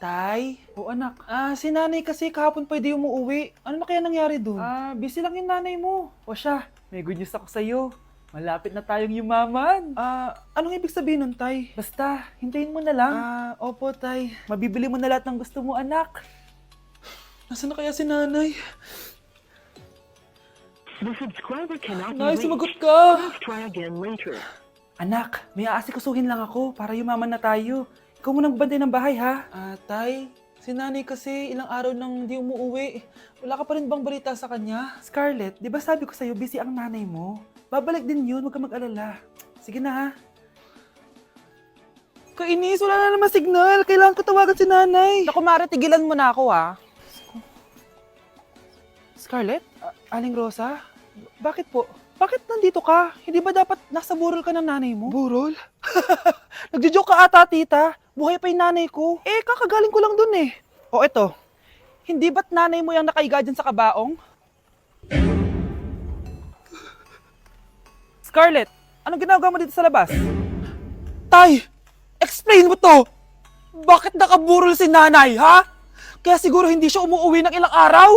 Tay? O anak, si nanay kasi kahapon pwede umuwi. Ano na kaya nangyari dun? Busy lang yung nanay mo. O siya, may good news ako sa'yo. Malapit na tayong yumaman. Anong ibig sabihin nun, Tay? Basta, hintayin mo na lang. Opo, Tay. Mabibili mo na lahat ng gusto mo, anak. Nasaan na kaya si nanay? The subscriber cannot be Nay, reached. sumagot ka! Please try again later. Anak, may aasikasuhin lang ako para yumaman na tayo. Ikaw munang bantay ng bahay, ha? Tay, si nanay kasi ilang araw nang di umuwi. Wala ka pa rin bang balita sa kanya? Scarlett, di ba sabi ko sa'yo busy ang nanay mo? Babalik din yun, huwag ka mag-alala. Sige na, ha? Kainis, wala na naman signal. Kailangan ko tawagan si nanay. Naku, Mare, tigilan mo na ako, ha? Scarlett? Aling Rosa? Bakit po? Bakit nandito ka? Hindi ba dapat nasa burol ka ng nanay mo? Burol? Nagjo-joke ka ata, tita. Buhay pa yung nanay ko. Kakagaling ko lang dun eh. O eto, hindi ba't nanay mo yung nakaiga dyan sa kabaong? Scarlett, anong ginagawa mo dito sa labas? Tay! Explain mo to! Bakit nakaburol si nanay, ha? Kaya siguro hindi siya umuwi ng ilang araw?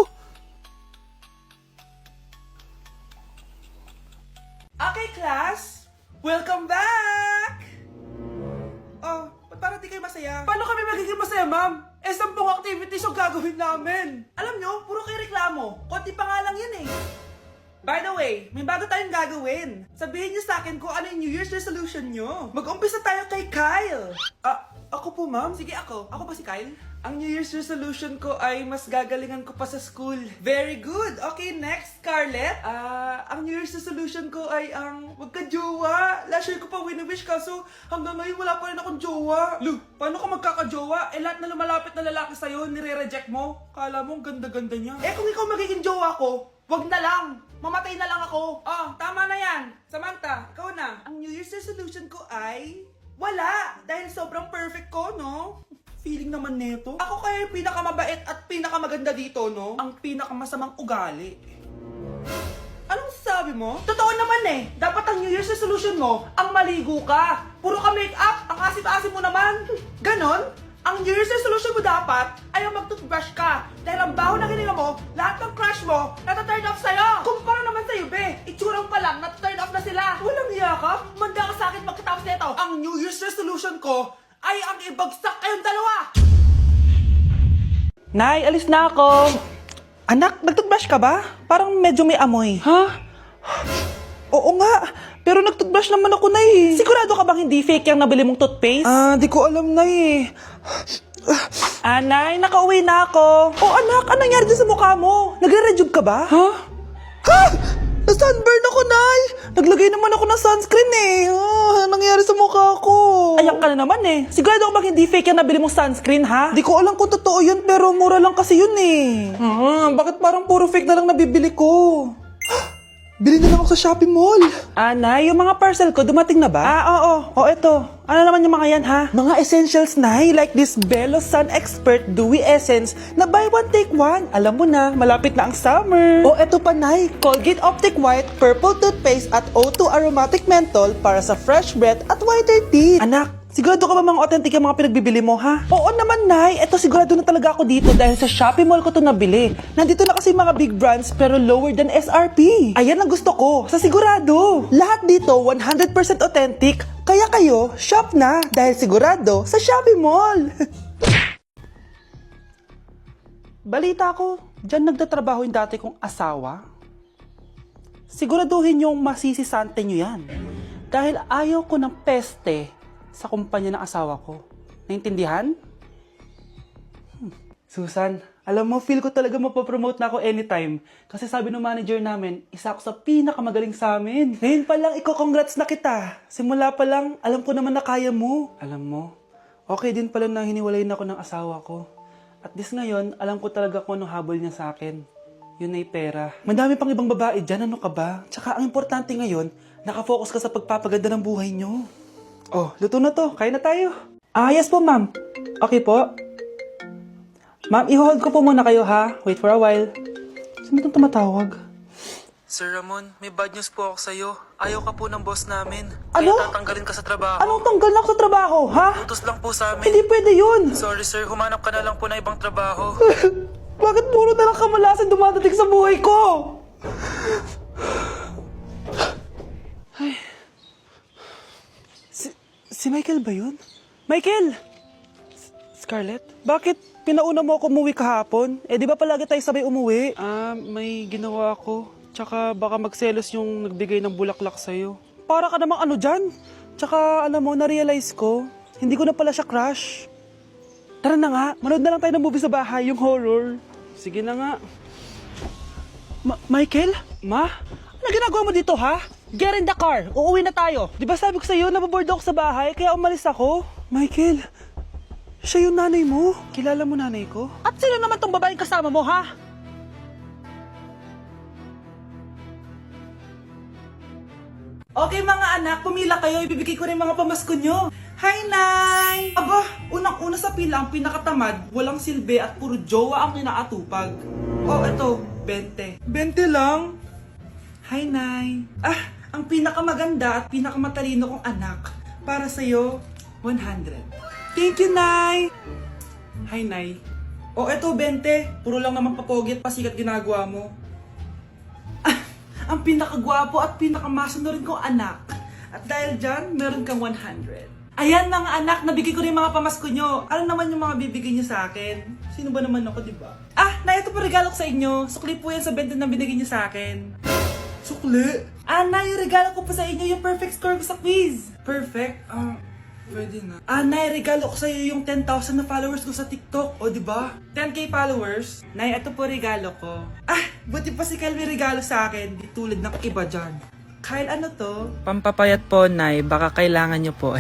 Okay, class! Welcome back! Oh, ba't parang di kayo masaya? Paano kami magiging masaya, ma'am? 10 activities yung gagawin namin. Alam nyo, puro kayo reklamo. Konti pa nga lang yan eh. By the way, may bago tayong gagawin. Sabihin niyo sa akin kung ano yung New Year's resolution nyo. Mag-umpisa tayo kay Kyle. Ako po, ma'am? Sige, ako. Ako ba si Kyle? Ang New Year's resolution ko ay mas gagalingan ko pa sa school. Very good! Okay, next, Scarlett. Ang New Year's resolution ko ay ang wag ka jowa. Last year ko pa wini-wish kaso hanggang ngayon wala pa rin akong jowa. Lu, paano ka magkakajowa? Lahat na lumalapit na lalaki sa'yo, nire-reject mo. Kala mo ang ganda-ganda niya. Kung ikaw magiging jowa ko, wag na lang. Mamatay na lang ako. Tama na yan. Samantha, ikaw na. Ang New Year's resolution ko ay wala. Dahil sobrang perfect ko, no? Feeling naman neto. Ako kaya yung pinakamabait at pinakamaganda dito, no? Ang pinakamasamang ugali. Anong sabi mo? Totoo naman eh. Dapat ang New Year's resolution mo, ang maligo ka. Puro ka make-up, ang asim-asim mo naman. Ganon? Ang New Year's resolution mo dapat ay ang mag-toothbrush ka. Dahil ang baho na hininga mo, lahat ng crush mo, nata-turn off sa'yo. Kumpara naman sa'yo, be. Itsurang pa lang, nata-turn off na sila. Walang hiya ka? Manda ka sa akin pagkatapos nito. Ang New Year's resolution ko ay ang ibagsak kayong dalawa. Nay, alis na ako. Anak, nag-toothbrush ka ba? Parang medyo may amoy. Ha? Oo nga. Pero nag-toothbrush naman ako, Nay. Sigurado ka bang hindi fake yung nabili mong toothpaste? Di ko alam, Nay. Nay, nakauwi na ako. Oh, anak, anong nangyari dyan sa mukha mo? Nagre-rejuve ka ba? Ha? Na-sunburn ako, Nay. Naglagay naman ako ng sunscreen eh. Anong nangyari sa mukha ko? Ayak ka na naman eh. Sigurado ka bang hindi fake yung nabili mong sunscreen, ha? Di ko alam kung totoo yun, pero mura lang kasi yun eh. Bakit parang puro fake na lang nabibili ko? Bili na lang ako sa Shopee Mall. Nay, yung mga parcel ko, dumating na ba? Oo. O, eto. Ano naman yung mga yan, ha? Mga essentials, Nay, like this Belo Sun Expert Dewy Essence na buy one, take one. Alam mo na, malapit na ang summer. O, eto pa, Nay. Colgate Optic White, Purple Toothpaste at O2 Aromatic Menthol para sa fresh breath at whiter teeth. Anak, sigurado ka ba mga authentic yung mga pinagbibili mo, ha? Oo naman, Nay. Eto, sigurado na talaga ako dito dahil sa Shopee Mall ko to nabili. Nandito na kasi mga big brands pero lower than SRP. Ayan ang gusto ko, sa sigurado. Lahat dito 100% authentic. Kaya kayo, shop na dahil sigurado sa Shopee Mall. Balita ko, dyan nagtatrabaho yung dati kong asawa. Siguraduhin yung masisisante nyo yan. Dahil ayaw ko ng peste sa kumpanya ng asawa ko. Naintindihan? Susan, alam mo, feel ko talaga mapopromote na ako anytime. Kasi sabi ng manager namin, isa ako sa pinakamagaling sa amin. Ngayon pa lang, congrats na kita. Simula pa lang, alam ko naman na kaya mo. Alam mo, okay din pala na hiniwalayin ako ng asawa ko. At this ngayon, alam ko talaga kung anong habol niya sa akin. Yun ay pera. Madami pang ibang babae dyan, ano ka ba? Tsaka ang importante ngayon, nakafocus ka sa pagpapaganda ng buhay nyo. Oh, luto na to. Kain na tayo. Yes po, ma'am. Okay po. Ma'am, i-hold ko po muna kayo, ha? Wait for a while. Sino itong tumatawag? Sir Ramon, may bad news po ako sa'yo. Ayaw ka po ng boss namin. Ano? Kaya tatanggalin ka sa trabaho. Anong tanggal na ako sa trabaho, ha? Utos lang po sa Hindi amin. pwede yun. Sorry sir, humanap ka na lang po na ibang trabaho. Bakit puro na lang kamalasan dumadating sa buhay ko? Ay. Si Michael ba yun? Michael! Scarlett? Bakit pinauna mo ako umuwi kahapon? Eh, di ba palagi tayo sabay umuwi? May ginawa ako. Tsaka baka magselos yung nagbigay ng bulaklak sa'yo. Para ka namang ano dyan? Tsaka alam mo, na-realize ko, hindi ko na pala siya crush. Tara na nga, manood na lang tayo ng movie sa bahay, yung horror. Sige na nga. Michael? Ma? Ano ginagawa mo dito, ha? Get in the car, uuwi na tayo. Di ba sabi ko sa'yo, nababoard ako sa bahay, kaya umalis ako? Michael, siya yung nanay mo. Kilala mo nanay ko? At sino naman tong babaeng kasama mo, ha? Okay mga anak, pumila kayo. Ibibigay ko rin mga pamasko nyo. Hi, Nay! Aba, unang-una sa pila ang pinakatamad, walang silbi at puro jowa ang kinaatupag. Oh, eto, 20. 20 lang? Hi, Nay. Ang pinakamaganda at pinakamatalino kong anak. Para sa'yo, 100. Thank you, Nay! Hi, Nay. Oh, eto, 20. Puro lang naman papogit, pasikat ginagawa mo. Ang pinakagwapo at pinakamasunod kong anak. At dahil dyan, meron kang 100. Ayan mga anak, nabigay ko rin mga pamasko nyo. Ano naman yung mga bibigay nyo sa akin? Sino ba naman ako, diba? Na ito po regalo ko sa inyo. Sukli po yan sa 20 na binigay nyo sa akin. Sukli? Na yung regalo ko po sa inyo, yung perfect score ko sa quiz. Perfect? Pwede na. Nay, regalo ko sa iyo yung 10,000 na followers ko sa TikTok. O, di ba? 10K followers. Nay, ito po regalo ko. Buti pa si Kyle may regalo sa akin. Di tulad ng iba dyan. Kyle, ano to? Pampapayat po, Nay. Baka kailangan nyo po.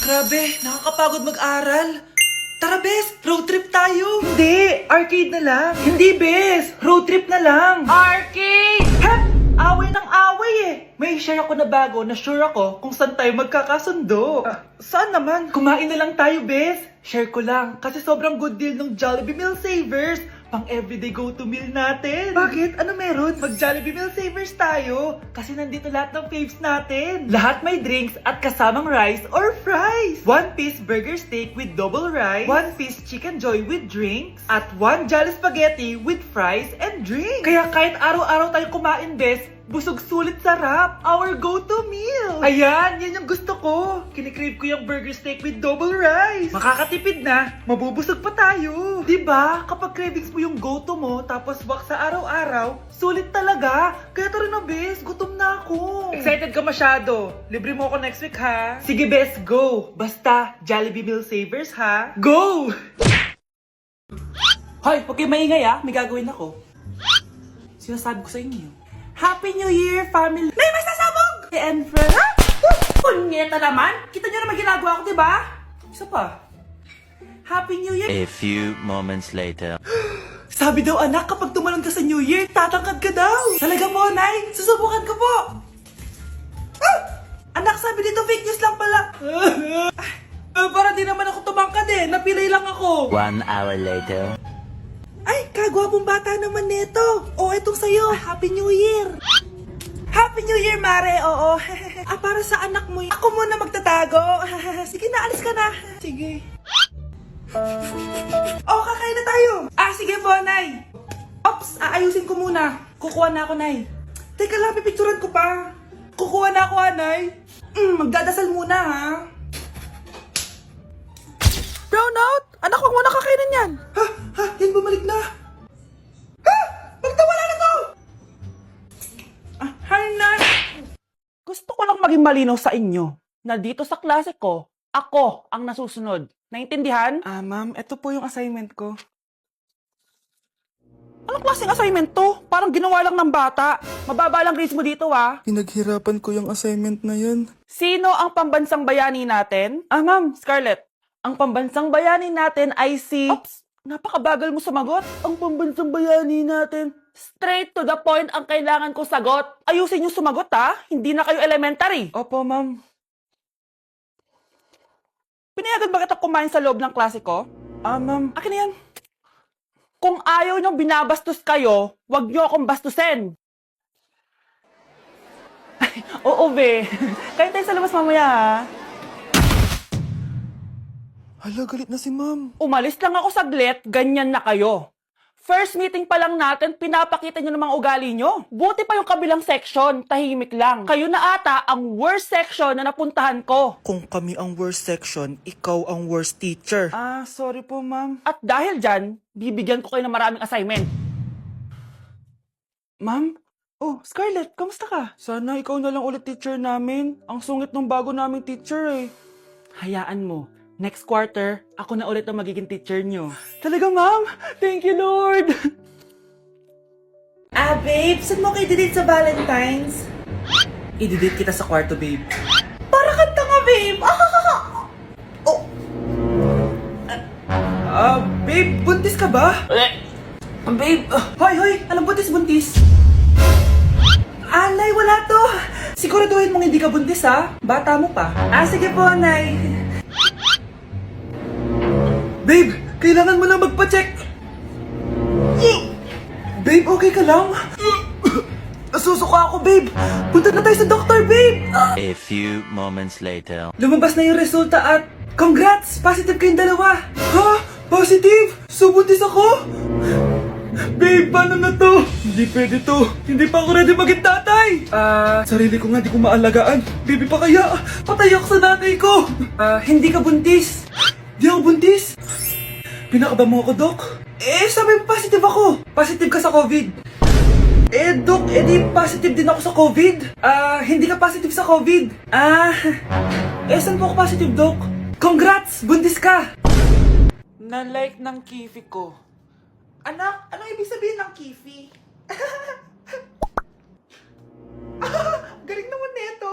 Grabe, nakakapagod mag-aral. Tara, Bes, road trip tayo. Hindi, arcade na lang. Hindi, Bes, road trip na lang. Arcade! Away ng away eh. May share ako na bago na sure ako kung saan tayo magkakasundo. Saan naman? Kumain na lang tayo, Bes. Share ko lang kasi sobrang good deal ng Jollibee Meal Savers. Pang everyday go-to meal natin. Bakit? Ano meron? Mag Jollibee Meal Savers tayo. Kasi nandito lahat ng faves natin. Lahat may drinks at kasamang rice or fries. 1-piece burger steak with double rice. 1-piece chicken joy with drinks. At 1 Jolly Spaghetti with fries and drinks. Kaya kahit araw-araw tayo kumain, Bes, busog sulit sarap. Our go-to meal. Ayan, yan yung gusto ko. Kinikrave ko yung burger steak with double rice. Makakatipid na, mabubusog pa tayo. Diba? Kapag cravings mo yung go-to mo, tapos wak sa araw-araw, sulit talaga. Kaya tara na, Bes, gutom na ako. Excited ka masyado. Libre mo ako next week, ha? Sige, Bes, go. Basta, Jollibee Meal Savers, ha? Go! Hoy, huwag kayo maingay, ha? May gagawin ako. Sinasabi ko sa inyo. Happy New Year, family! Nay, may sasabog! And friends. Punyeta naman! Kita nyo naman ginagawa ko, diba? Isa pa. Happy New Year! A few moments later. Sabi daw anak, kapag tumalon ka sa New Year, tatangkad ka daw! Talaga po, Nay! Susubukan ko po! Anak, sabi dito fake news lang pala! Para di naman ako tumangkad eh! Napilay lang ako! 1 hour later. Ay, kagwapong bata naman nito. Etong sa'yo. Happy New Year. Happy New Year, Mare. Oo. Para sa anak mo. Ako muna magtatago. Sige na, alis ka na. Sige. Kakain na tayo. Sige po, Nay. Ops, aayusin ko muna. Kukuha na ako, Nay. Teka lang, pipicturan ko pa. Kukuha na ako, Nay. Magdadasal muna, ha. Brownout! Anak, wag mo na kakainin yan! Yan bumalik na! Magtawala na to! Hi, Nay! Gusto ko lang maging malinaw sa inyo na dito sa klase ko, ako ang nasusunod. Naintindihan? Ma'am, ito po yung assignment ko. Anong klaseng assignment to? Parang ginawa lang ng bata. Mababa lang grades mo dito, ha? Pinaghirapan ko yung assignment na yun. Sino ang pambansang bayani natin? Ma'am, Scarlett. Ang pambansang bayani natin ay si... Ops! Napakabagal mo sumagot. Ang pambansang bayani natin. Straight to the point ang kailangan ko sagot. Ayusin yung sumagot, ha? Hindi na kayo elementary. Opo, ma'am. Pinayagan ba kita kumain sa loob ng klase ko? Ma'am. Akin na yan. Kung ayaw niyong binabastos kayo, wag niyo akong bastusin. Ay, oo, be. Kayo tayo sa labas mamaya, ha? Hala, galit na si ma'am. Umalis lang ako saglit, ganyan na kayo. First meeting pa lang natin, pinapakita nyo ng mga ugali nyo. Buti pa yung kabilang section, tahimik lang. Kayo na ata ang worst section na napuntahan ko. Kung kami ang worst section, ikaw ang worst teacher. Ah, sorry po, ma'am. At dahil dyan, bibigyan ko kayo ng maraming assignment. Ma'am? Oh, Scarlett, kamusta ka? Sana ikaw na lang ulit teacher namin. Ang sungit ng bago naming teacher eh. Hayaan mo. Next quarter, ako na ulit ang magiging teacher nyo. Talaga, ma'am? Thank you, Lord! Ah, babe, saan mo kayo didate sa Valentine's? I-didate kita sa kwarto, babe. Para kanta nga, babe! Oh! Babe, buntis ka ba? Babe, hoy, anong buntis? Nay, wala to. Siguraduhin mong hindi ka buntis, ha? Bata mo pa. Sige po, Nay. Babe, kailangan mo na magpa-check. Babe, okay ka lang? Nasusuka ako, babe. Punta na tayo sa doktor, babe. A few moments later. Lumabas na yung resulta at congrats! Positive kayong dalawa. Ha? Positive? So, buntis ako? Babe, paano na to? Hindi pwede to. Hindi pa ako ready maging tatay. Sarili ko nga di ko maalagaan. Baby pa kaya? Patay ako sa nanay ko. Hindi ka buntis. Di ako buntis. Pinakaba mo ako, Dok? Sabi mo positive ako. Positive ka sa COVID. Dok, di positive din ako sa COVID. Hindi ka positive sa COVID. Saan po ako positive, Dok? Congrats! Buntis ka! Na-like ng kifi ko. Anak, anong ibig sabihin ng kifi? Galing naman nito.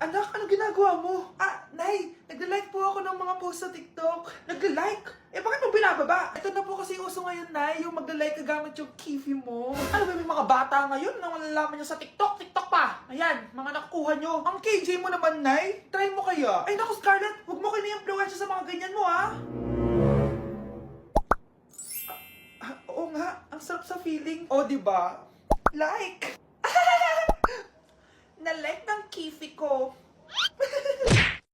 Anak, anong ginagawa mo? Nay, nagla-like po ako ng mga post sa TikTok. Nagla-like? Bakit mo binababa? Ito na po kasi uso ngayon, Nay, yung magla-like ka gamit yung kifi mo. Ano ba yung mga bata ngayon na malalaman nyo sa TikTok? TikTok pa! Ayan, mga nakukuha nyo. Ang KJ mo naman, Nay. Try mo kaya. Ay, naku, Scarlett, huwag mo kayo na-influensya sa mga ganyan mo, ha? Oo nga, ang sarap sa feeling. O, diba? Like! Na-like ng kifi ko.